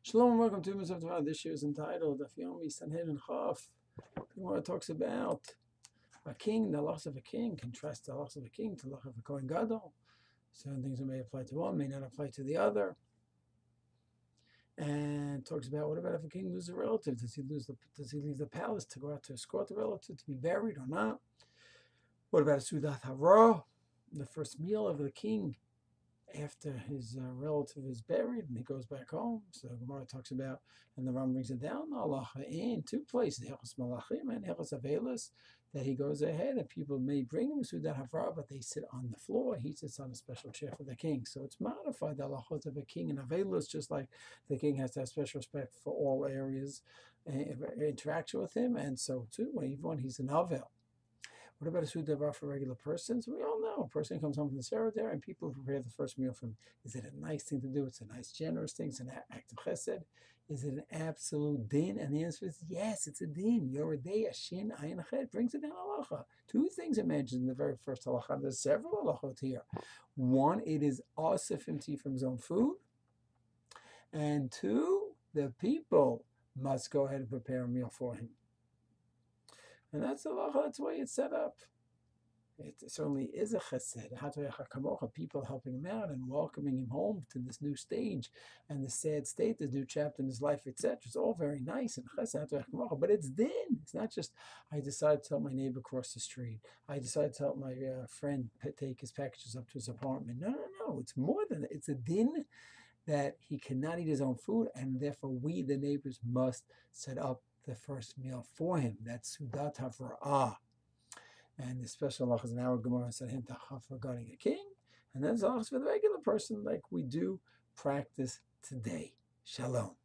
Shalom and welcome to Minhag. This year is entitled Daf Yomi and Chaf. The Gemara talks about a king, the loss of a king, contrast the loss of a king to the loss of a Kohen Gadol. Certain things that may apply to one may not apply to the other. And talks about what about if a king loses a relative? Does he leave the palace to go out to escort the relative to be buried or not? What about a Sudat Havra, the first meal of the king after his relative is buried and he goes back home? So Gemara talks about, and the Ram brings it down, Allah in two places, Hilchos Malachim and Hilchos Avail, that he goes ahead and people may bring him Sudat Havra, but they sit on the floor. He sits on a special chair for the king. So it's modified the halachot of a king and Avail, just like the king has to have special respect for all areas interaction with him, and so too when he's an Avail. What about a Sudavar for regular persons? We all know a person comes home from the Seder and people prepare the first meal for him. Is it a nice thing to do? It's a nice, generous thing. It's an act of chesed. Is it an absolute din? And the answer is yes, it's a din. Yoredei Shin Ayin Chet brings it down halacha. Two things are mentioned in the very first halacha. There's several halachot here. One, it is asif him to eat from his own food. And two, the people must go ahead and prepare a meal for him. And that's the halacha, that's the way it's set up. It certainly is a chesed. People helping him out and welcoming him home to this new stage and the sad state, this new chapter in his life, etc. It's all very nice and chesed, but it's din. It's not just, I decided to help my neighbor cross the street. I decided to help my friend take his packages up to his apartment. No. It's more than that. It's a din that he cannot eat his own food, and therefore we, the neighbors, must set up the first meal for him. That's Sudat Havra'ah. And the special halachas in our Gemara said him regarding a king, and then halachas for the regular person, like we do practice today. Shalom.